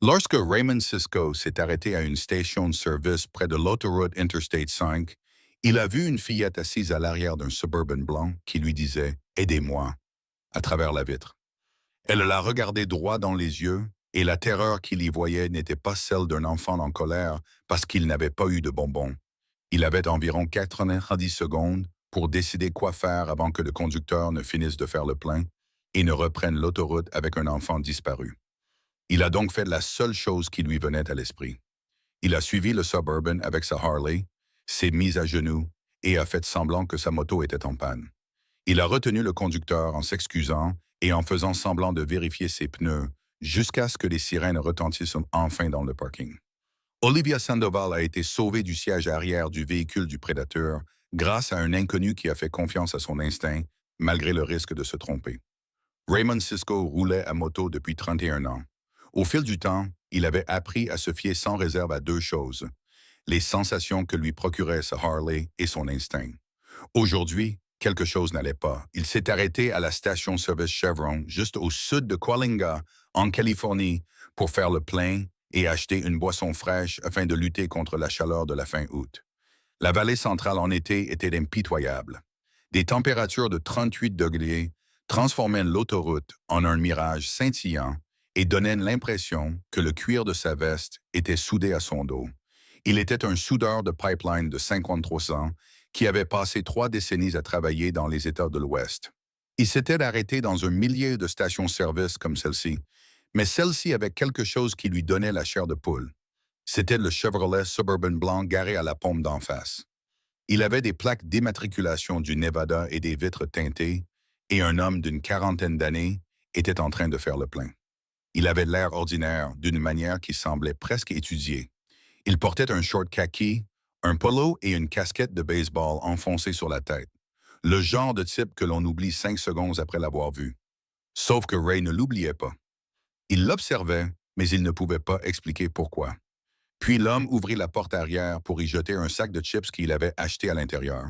Lorsque Raymond Sisko s'est arrêté à une station de service près de l'autoroute Interstate 5, il a vu une fillette assise à l'arrière d'un Suburban blanc qui lui disait « Aidez-moi » à travers la vitre. Elle l'a regardé droit dans les yeux et la terreur qu'il y voyait n'était pas celle d'un enfant en colère parce qu'il n'avait pas eu de bonbons. Il avait environ 90 secondes pour décider quoi faire avant que le conducteur ne finisse de faire le plein et ne reprenne l'autoroute avec un enfant disparu. Il a donc fait la seule chose qui lui venait à l'esprit. Il a suivi le Suburban avec sa Harley, s'est mis à genoux et a fait semblant que sa moto était en panne. Il a retenu le conducteur en s'excusant et en faisant semblant de vérifier ses pneus jusqu'à ce que les sirènes retentissent enfin dans le parking. Olivia Sandoval a été sauvée du siège arrière du véhicule du prédateur grâce à un inconnu qui a fait confiance à son instinct malgré le risque de se tromper. Raymond Sisko roulait à moto depuis 31 ans. Au fil du temps, il avait appris à se fier sans réserve à deux choses, les sensations que lui procurait sa Harley et son instinct. Aujourd'hui, quelque chose n'allait pas. Il s'est arrêté à la station-service Chevron, juste au sud de Coalinga, en Californie, pour faire le plein et acheter une boisson fraîche afin de lutter contre la chaleur de la fin août. La vallée centrale en été était impitoyable. Des températures de 38 degrés transformaient l'autoroute en un mirage scintillant et donnaient l'impression que le cuir de sa veste était soudé à son dos. Il était un soudeur de pipeline de 53 ans qui avait passé 3 décennies à travailler dans les États de l'Ouest. Il s'était arrêté dans un millier de stations-service comme celle-ci, mais celle-ci avait quelque chose qui lui donnait la chair de poule. C'était le Chevrolet Suburban blanc garé à la pompe d'en face. Il avait des plaques d'immatriculation du Nevada et des vitres teintées, et un homme d'une quarantaine d'années était en train de faire le plein. Il avait l'air ordinaire d'une manière qui semblait presque étudiée. Il portait un short kaki, un polo et une casquette de baseball enfoncée sur la tête. Le genre de type que l'on oublie 5 secondes après l'avoir vu. Sauf que Ray ne l'oubliait pas. Il l'observait, mais il ne pouvait pas expliquer pourquoi. Puis l'homme ouvrit la porte arrière pour y jeter un sac de chips qu'il avait acheté à l'intérieur.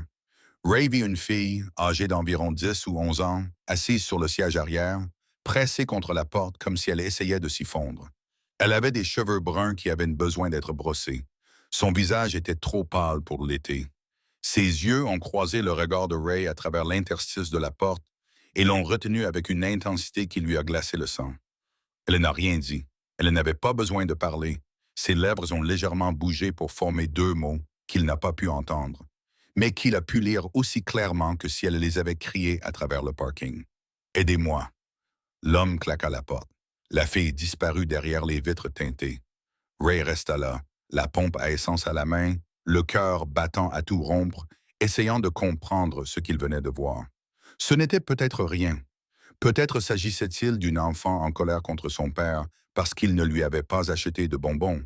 Ray vit une fille, âgée d'environ 10 ou 11 ans, assise sur le siège arrière, pressée contre la porte comme si elle essayait de s'y fondre. Elle avait des cheveux bruns qui avaient besoin d'être brossés. Son visage était trop pâle pour l'été. Ses yeux ont croisé le regard de Ray à travers l'interstice de la porte et l'ont retenu avec une intensité qui lui a glacé le sang. Elle n'a rien dit. Elle n'avait pas besoin de parler. Ses lèvres ont légèrement bougé pour former deux mots qu'il n'a pas pu entendre, mais qu'il a pu lire aussi clairement que si elle les avait criés à travers le parking. « Aidez-moi ». L'homme claqua la porte. La fille disparut derrière les vitres teintées. Ray resta là, la pompe à essence à la main, le cœur battant à tout rompre, essayant de comprendre ce qu'il venait de voir. Ce n'était peut-être rien. Peut-être s'agissait-il d'une enfant en colère contre son père parce qu'il ne lui avait pas acheté de bonbons.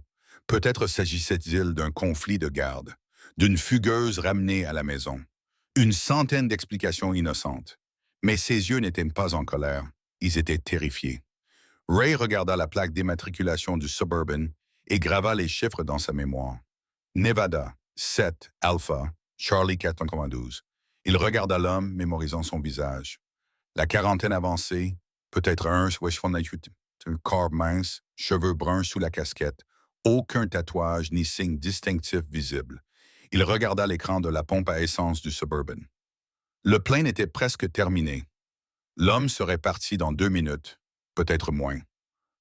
Peut-être s'agissait-il d'un conflit de garde, d'une fugueuse ramenée à la maison. Une centaine d'explications innocentes. Mais ses yeux n'étaient pas en colère, ils étaient terrifiés. Ray regarda la plaque d'immatriculation du Suburban et grava les chiffres dans sa mémoire. Nevada, 7, Alpha, Charlie 492. Il regarda l'homme, mémorisant son visage. La quarantaine avancée, peut-être un corps mince, cheveux bruns sous la casquette, aucun tatouage ni signe distinctif visible. Il regarda l'écran de la pompe à essence du Suburban. Le plein était presque terminé. L'homme serait parti dans 2 minutes, peut-être moins.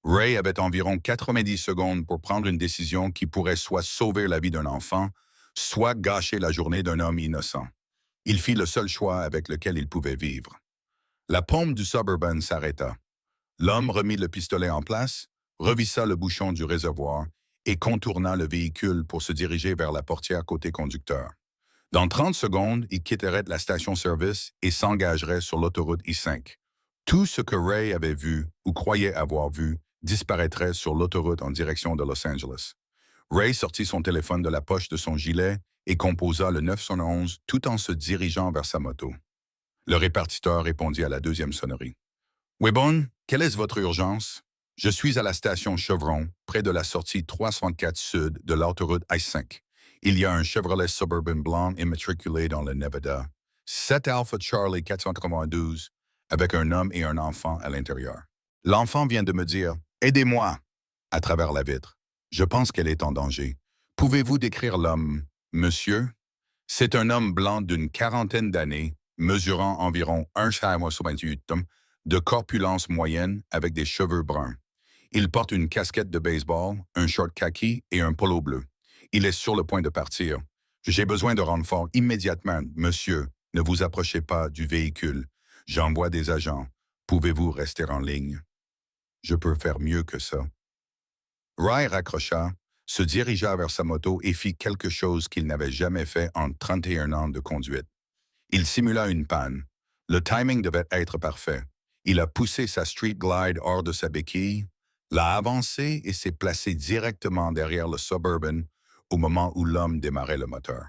Ray avait environ 90 secondes pour prendre une décision qui pourrait soit sauver la vie d'un enfant, soit gâcher la journée d'un homme innocent. Il fit le seul choix avec lequel il pouvait vivre. La pompe du Suburban s'arrêta. L'homme remit le pistolet en place, revissa le bouchon du réservoir et contourna le véhicule pour se diriger vers la portière côté conducteur. Dans 30 secondes, il quitterait la station-service et s'engagerait sur l'autoroute I-5. Tout ce que Ray avait vu ou croyait avoir vu disparaîtrait sur l'autoroute en direction de Los Angeles. Ray sortit son téléphone de la poche de son gilet et composa le 911 tout en se dirigeant vers sa moto. Le répartiteur répondit à la deuxième sonnerie. « Webon, quelle est votre urgence? Je suis à la station Chevron, près de la sortie 364 Sud de l'autoroute I-5. Il y a un Chevrolet Suburban blanc immatriculé dans le Nevada. 7 Alpha Charlie 492, avec un homme et un enfant à l'intérieur. L'enfant vient de me dire « Aidez-moi ». à travers la vitre. Je pense qu'elle est en danger. Pouvez-vous décrire l'homme, monsieur? C'est un homme blanc d'une quarantaine d'années, mesurant environ 1,68 m, de corpulence moyenne avec des cheveux bruns. Il porte une casquette de baseball, un short kaki et un polo bleu. Il est sur le point de partir. J'ai besoin de renfort immédiatement, monsieur. Ne vous approchez pas du véhicule. J'envoie des agents. Pouvez-vous rester en ligne? Je peux faire mieux que ça. Rai raccrocha, se dirigea vers sa moto et fit quelque chose qu'il n'avait jamais fait en 31 ans de conduite. Il simula une panne. Le timing devait être parfait. Il a poussé sa Street Glide hors de sa béquille, l'a avancé et s'est placé directement derrière le Suburban au moment où l'homme démarrait le moteur.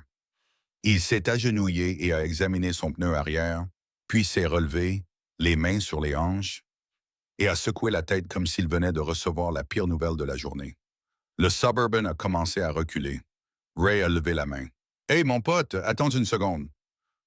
Il s'est agenouillé et a examiné son pneu arrière, puis s'est relevé, les mains sur les hanches, et a secoué la tête comme s'il venait de recevoir la pire nouvelle de la journée. Le Suburban a commencé à reculer. Ray a levé la main. « Hey, mon pote, attends une seconde. »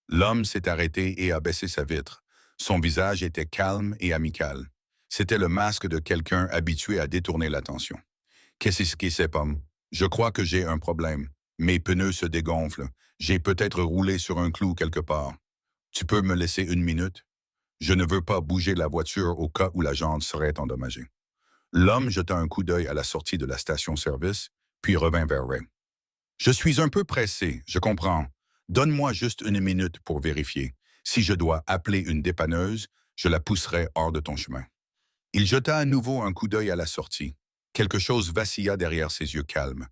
L'homme s'est arrêté et a baissé sa vitre. Son visage était calme et amical. C'était le masque de quelqu'un habitué à détourner l'attention. « Qu'est-ce qui s'est passé? Je crois que j'ai un problème. Mes pneus se dégonflent. J'ai peut-être roulé sur un clou quelque part. Tu peux me laisser une minute? Je ne veux pas bouger la voiture au cas où la jante serait endommagée. » L'homme jeta un coup d'œil à la sortie de la station-service, puis revint vers Ray. « Je suis un peu pressé, je comprends. Donne-moi juste une minute pour vérifier. Si je dois appeler une dépanneuse, je la pousserai hors de ton chemin. » Il jeta à nouveau un coup d'œil à la sortie. Quelque chose vacilla derrière ses yeux calmes.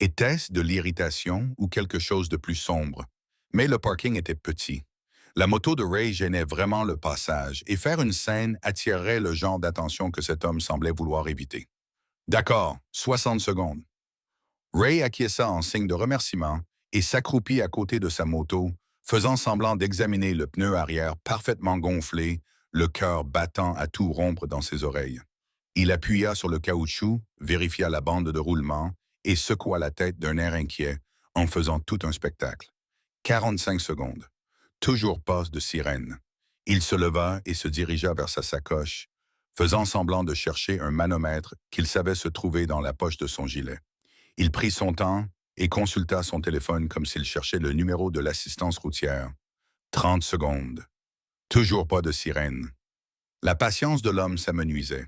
Était-ce de l'irritation ou quelque chose de plus sombre? Mais le parking était petit. La moto de Ray gênait vraiment le passage, et faire une scène attirerait le genre d'attention que cet homme semblait vouloir éviter. « D'accord, 60 secondes. » Ray acquiesça en signe de remerciement et s'accroupit à côté de sa moto, faisant semblant d'examiner le pneu arrière parfaitement gonflé, le cœur battant à tout rompre dans ses oreilles. Il appuya sur le caoutchouc, vérifia la bande de roulement et secoua la tête d'un air inquiet en faisant tout un spectacle. 45 secondes. Toujours pas de sirène. Il se leva et se dirigea vers sa sacoche, faisant semblant de chercher un manomètre qu'il savait se trouver dans la poche de son gilet. Il prit son temps et consulta son téléphone comme s'il cherchait le numéro de l'assistance routière. 30 secondes. Toujours pas de sirène. La patience de l'homme s'amenuisait.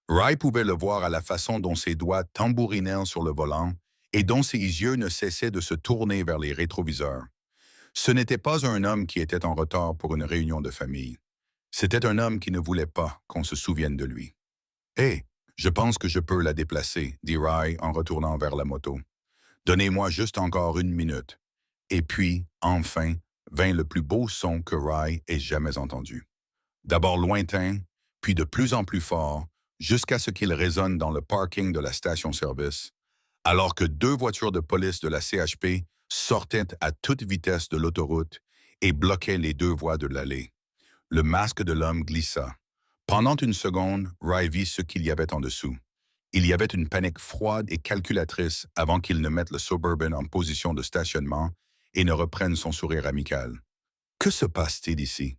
Ray pouvait le voir à la façon dont ses doigts tambourinèrent sur le volant et dont ses yeux ne cessaient de se tourner vers les rétroviseurs. Ce n'était pas un homme qui était en retard pour une réunion de famille. C'était un homme qui ne voulait pas qu'on se souvienne de lui. « Hé, je pense que je peux la déplacer, » dit Ray en retournant vers la moto. « Donnez-moi juste encore une minute. » Et puis, enfin, vint le plus beau son que Ray ait jamais entendu. D'abord lointain, puis de plus en plus fort, jusqu'à ce qu'il résonne dans le parking de la station-service, alors que deux voitures de police de la CHP sortaient à toute vitesse de l'autoroute et bloquaient les deux voies de l'allée. Le masque de l'homme glissa. Pendant une seconde, Ray vit ce qu'il y avait en dessous. Il y avait une panique froide et calculatrice avant qu'il ne mette le Suburban en position de stationnement et ne reprenne son sourire amical. Que se passe-t-il ici?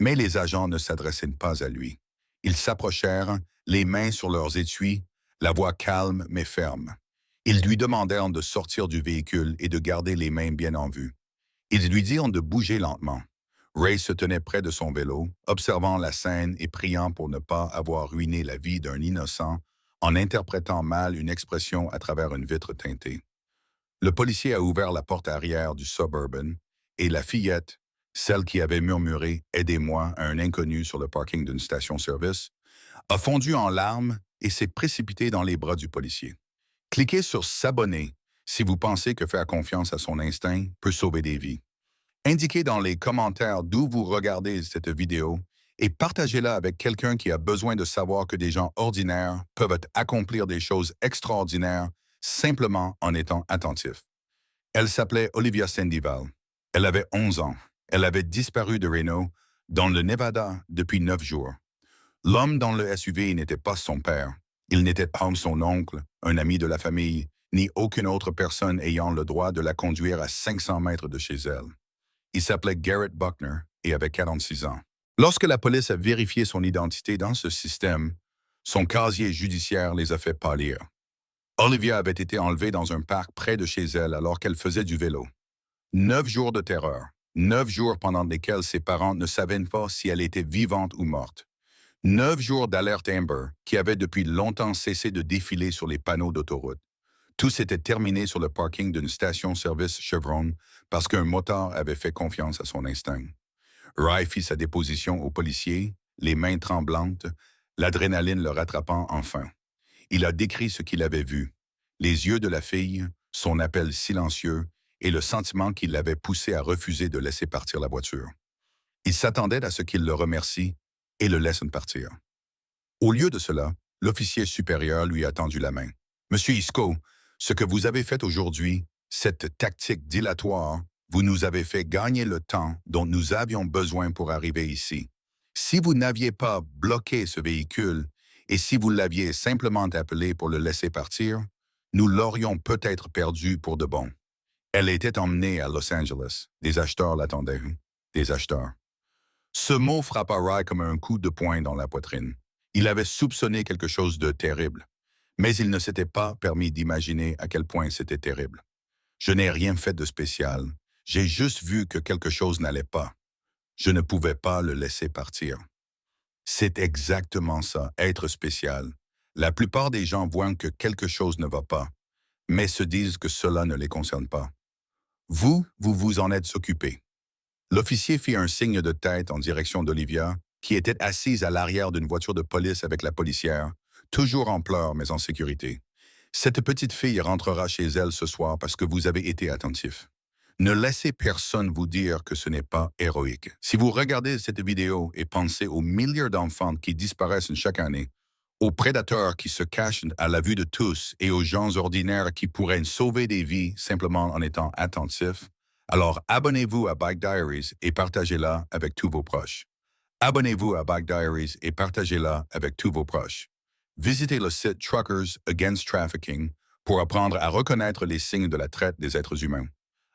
Mais les agents ne s'adressaient pas à lui. Ils s'approchèrent, les mains sur leurs étuis, la voix calme mais ferme. Ils lui demandèrent de sortir du véhicule et de garder les mains bien en vue. Ils lui dirent de bouger lentement. Ray se tenait près de son vélo, observant la scène et priant pour ne pas avoir ruiné la vie d'un innocent en interprétant mal une expression à travers une vitre teintée. Le policier a ouvert la porte arrière du Suburban et la fillette, celle qui avait murmuré « Aidez-moi » à un inconnu sur le parking d'une station-service, a fondu en larmes et s'est précipitée dans les bras du policier. Cliquez sur « S'abonner » si vous pensez que faire confiance à son instinct peut sauver des vies. Indiquez dans les commentaires d'où vous regardez cette vidéo et partagez-la avec quelqu'un qui a besoin de savoir que des gens ordinaires peuvent accomplir des choses extraordinaires simplement en étant attentifs. Elle s'appelait Olivia Sandoval. Elle avait 11 ans. Elle avait disparu de Reno, dans le Nevada, depuis 9 jours. L'homme dans le SUV n'était pas son père. Il n'était pas son oncle, un ami de la famille, ni aucune autre personne ayant le droit de la conduire à 500 mètres de chez elle. Il s'appelait Garrett Buckner et avait 46 ans. Lorsque la police a vérifié son identité dans ce système, Son casier judiciaire les a fait pâlir. Olivia avait été enlevée dans un parc près de chez elle alors qu'elle faisait du vélo. 9 jours de terreur. 9 jours pendant lesquels ses parents ne savaient pas si elle était vivante ou morte. 9 jours d'alerte Amber qui avait depuis longtemps cessé de défiler sur les panneaux d'autoroute. Tout s'était terminé sur le parking d'une station-service Chevron parce qu'un motard avait fait confiance à son instinct. Rye fit sa déposition au policier, les mains tremblantes, l'adrénaline le rattrapant enfin. Il a décrit ce qu'il avait vu, les yeux de la fille, son appel silencieux et le sentiment qui l'avait poussé à refuser de laisser partir la voiture. Il s'attendait à ce qu'il le remercie et le laisse partir. Au lieu de cela, l'officier supérieur lui a tendu la main. « Monsieur Isco, ce que vous avez fait aujourd'hui, cette tactique dilatoire, vous nous avez fait gagner le temps dont nous avions besoin pour arriver ici. Si vous n'aviez pas bloqué ce véhicule et si vous l'aviez simplement appelé pour le laisser partir, nous l'aurions peut-être perdu pour de bon. » Elle était emmenée à Los Angeles. Des acheteurs l'attendaient. Des acheteurs. Ce mot frappa Rye comme un coup de poing dans la poitrine. Il avait soupçonné quelque chose de terrible, mais il ne s'était pas permis d'imaginer à quel point c'était terrible. Je n'ai rien fait de spécial. J'ai juste vu que quelque chose n'allait pas. Je ne pouvais pas le laisser partir. C'est exactement ça, être spécial. La plupart des gens voient que quelque chose ne va pas, mais se disent que cela ne les concerne pas. Vous vous en êtes occupé. L'officier fit un signe de tête en direction d'Olivia, qui était assise à l'arrière d'une voiture de police avec la policière, toujours en pleurs mais en sécurité. Cette petite fille rentrera chez elle ce soir parce que vous avez été attentif. Ne laissez personne vous dire que ce n'est pas héroïque. Si vous regardez cette vidéo et pensez aux milliers d'enfants qui disparaissent chaque année, aux prédateurs qui se cachent à la vue de tous et aux gens ordinaires qui pourraient sauver des vies simplement en étant attentifs, alors abonnez-vous à Bike Diaries et partagez-la avec tous vos proches. Abonnez-vous à Bike Diaries et partagez-la avec tous vos proches. Visitez le site Truckers Against Trafficking pour apprendre à reconnaître les signes de la traite des êtres humains.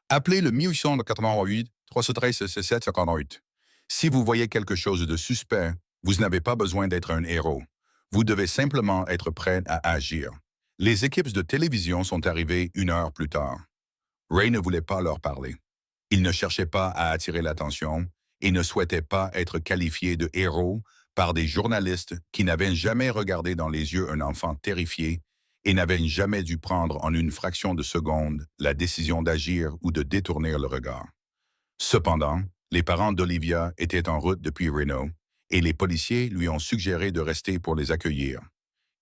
Appelez le 1888 313 6758. Si vous voyez quelque chose de suspect, vous n'avez pas besoin d'être un héros. Vous devez simplement être prêt à agir. Les équipes de télévision sont arrivées 1 heure plus tard. Ray ne voulait pas leur parler. Il ne cherchait pas à attirer l'attention et ne souhaitait pas être qualifié de héros par des journalistes qui n'avaient jamais regardé dans les yeux un enfant terrifié et n'avaient jamais dû prendre en une fraction de seconde la décision d'agir ou de détourner le regard. Cependant, les parents d'Olivia étaient en route depuis Reno et les policiers lui ont suggéré de rester pour les accueillir.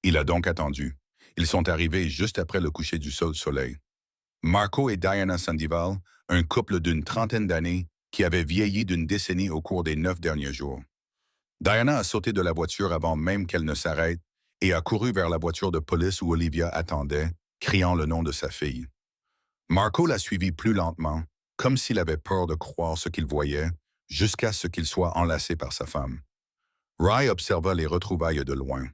Il a donc attendu. Ils sont arrivés juste après le coucher du soleil. Marco et Diana Sandoval, un couple d'une trentaine d'années qui avait vieilli d'une décennie au cours des 9 derniers jours. Diana a sauté de la voiture avant même qu'elle ne s'arrête et a couru vers la voiture de police où Olivia attendait, criant le nom de sa fille. Marco l'a suivi plus lentement, comme s'il avait peur de croire ce qu'il voyait, jusqu'à ce qu'il soit enlacé par sa femme. Rye observa les retrouvailles de loin.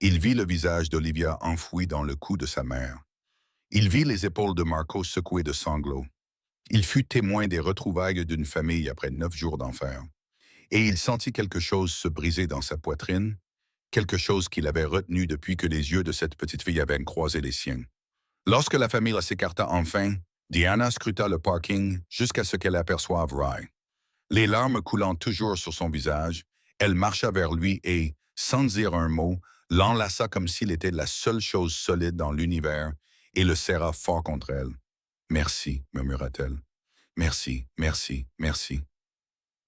Il vit le visage d'Olivia enfoui dans le cou de sa mère. Il vit les épaules de Marco secouées de sanglots. Il fut témoin des retrouvailles d'une famille après 9 jours d'enfer. Et il sentit quelque chose se briser dans sa poitrine, quelque chose qu'il avait retenu depuis que les yeux de cette petite fille avaient croisé les siens. Lorsque la famille s'écarta enfin, Diana scruta le parking jusqu'à ce qu'elle aperçoive Rye. Les larmes coulant toujours sur son visage, elle marcha vers lui et, sans dire un mot, l'enlaça comme s'il était la seule chose solide dans l'univers et le serra fort contre elle. « Merci, murmura-t-elle. Merci, merci, merci. »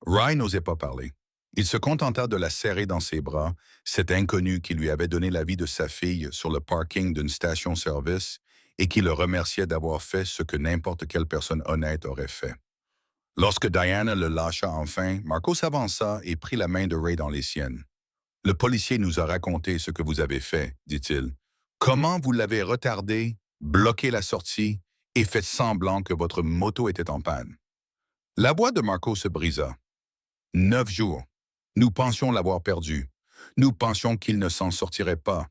Rye n'osait pas parler. Il se contenta de la serrer dans ses bras, cet inconnu qui lui avait donné la vie de sa fille sur le parking d'une station-service et qui le remerciait d'avoir fait ce que n'importe quelle personne honnête aurait fait. Lorsque Diana le lâcha enfin, Marco s'avança et prit la main de Ray dans les siennes. « Le policier nous a raconté ce que vous avez fait, dit-il. Comment vous l'avez retardé, bloqué la sortie et fait semblant que votre moto était en panne. » La voix de Marco se brisa. 9 jours. Nous pensions l'avoir perdu. Nous pensions qu'il ne s'en sortirait pas.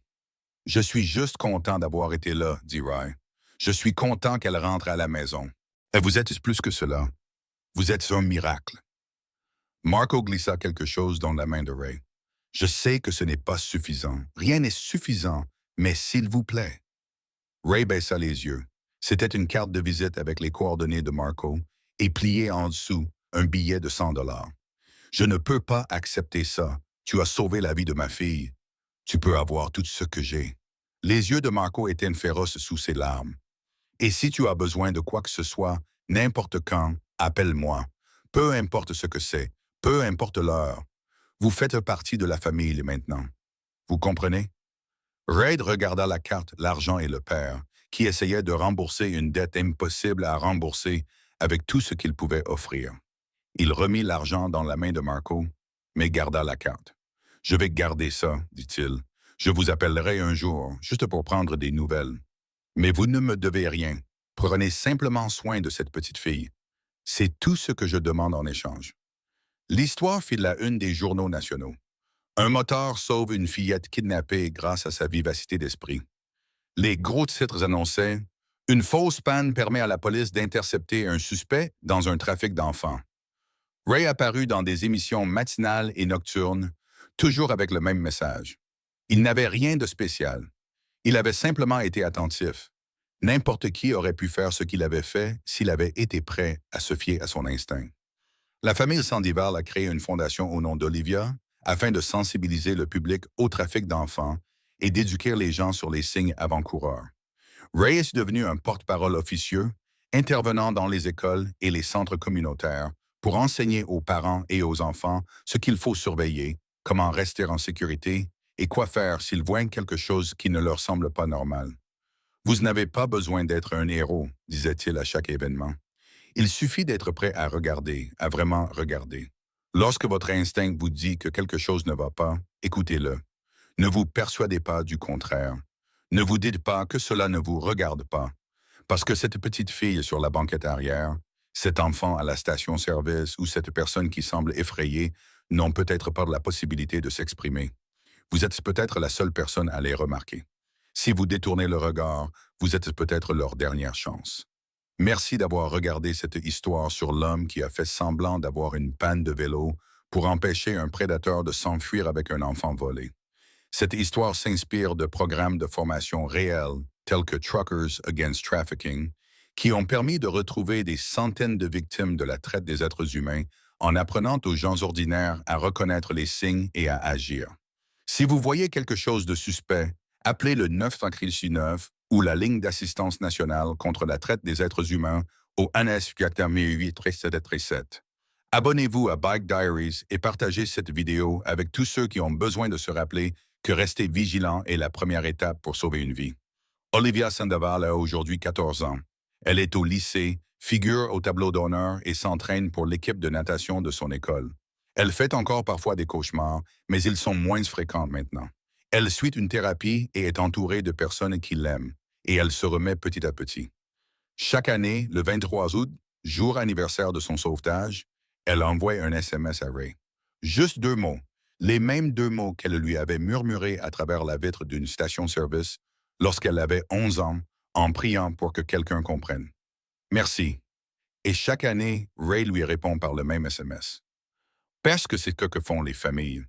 Je suis juste content d'avoir été là, dit Rye. Je suis content qu'elle rentre à la maison. Et vous êtes plus que cela. Vous êtes un miracle. Marco glissa quelque chose dans la main de Ray. Je sais que ce n'est pas suffisant. Rien n'est suffisant, mais s'il vous plaît. Ray baissa les yeux. C'était une carte de visite avec les coordonnées de Marco et plié en dessous un billet de 100 $. Je ne peux pas accepter ça. Tu as sauvé la vie de ma fille. Tu peux avoir tout ce que j'ai. Les yeux de Marco étaient féroces sous ses larmes. Et si tu as besoin de quoi que ce soit, n'importe quand, appelle-moi. Peu importe ce que c'est, peu importe l'heure. Vous faites partie de la famille maintenant. Vous comprenez? Reid regarda la carte, l'argent et le père, qui essayait de rembourser une dette impossible à rembourser avec tout ce qu'il pouvait offrir. Il remit l'argent dans la main de Marco, mais garda la carte. « Je vais garder ça, dit-il. Je vous appellerai un jour, juste pour prendre des nouvelles. Mais vous ne me devez rien. Prenez simplement soin de cette petite fille. C'est tout ce que je demande en échange. » L'histoire fit la une des journaux nationaux. Un motard sauve une fillette kidnappée grâce à sa vivacité d'esprit. Les gros titres annonçaient « Une fausse panne permet à la police d'intercepter un suspect dans un trafic d'enfants. » Ray apparut dans des émissions matinales et nocturnes, toujours avec le même message. Il n'avait rien de spécial. Il avait simplement été attentif. N'importe qui aurait pu faire ce qu'il avait fait s'il avait été prêt à se fier à son instinct. La famille Sandival a créé une fondation au nom d'Olivia afin de sensibiliser le public au trafic d'enfants et d'éduquer les gens sur les signes avant-coureurs. Ray est devenu un porte-parole officieux, intervenant dans les écoles et les centres communautaires pour enseigner aux parents et aux enfants ce qu'il faut surveiller, comment rester en sécurité et quoi faire s'ils voient quelque chose qui ne leur semble pas normal. Vous n'avez pas besoin d'être un héros, disait-il à chaque événement. Il suffit d'être prêt à regarder, à vraiment regarder. Lorsque votre instinct vous dit que quelque chose ne va pas, écoutez-le. Ne vous persuadez pas du contraire. Ne vous dites pas que cela ne vous regarde pas. Parce que cette petite fille sur la banquette arrière, cet enfant à la station-service ou cette personne qui semble effrayée n'ont peut-être pas la possibilité de s'exprimer. Vous êtes peut-être la seule personne à les remarquer. Si vous détournez le regard, vous êtes peut-être leur dernière chance. Merci d'avoir regardé cette histoire sur l'homme qui a fait semblant d'avoir une panne de vélo pour empêcher un prédateur de s'enfuir avec un enfant volé. Cette histoire s'inspire de programmes de formation réels tels que Truckers Against Trafficking, qui ont permis de retrouver des centaines de victimes de la traite des êtres humains en apprenant aux gens ordinaires à reconnaître les signes et à agir. Si vous voyez quelque chose de suspect, appelez le 939 ou la ligne d'assistance nationale contre la traite des êtres humains au 1-888-3737. Abonnez-vous à Bike Diaries et partagez cette vidéo avec tous ceux qui ont besoin de se rappeler que rester vigilant est la première étape pour sauver une vie. Olivia Sandoval a aujourd'hui 14 ans. Elle est au lycée, figure au tableau d'honneur et s'entraîne pour l'équipe de natation de son école. Elle fait encore parfois des cauchemars, mais ils sont moins fréquents maintenant. Elle suit une thérapie et est entourée de personnes qui l'aiment, et elle se remet petit à petit. Chaque année, le 23 août, jour anniversaire de son sauvetage, elle envoie un SMS à Ray. Juste 2 mots, les mêmes 2 mots qu'elle lui avait murmurés à travers la vitre d'une station-service lorsqu'elle avait 11 ans, en priant pour que quelqu'un comprenne. Merci. Et chaque année, Ray lui répond par le même SMS. Parce que c'est ce que font les familles.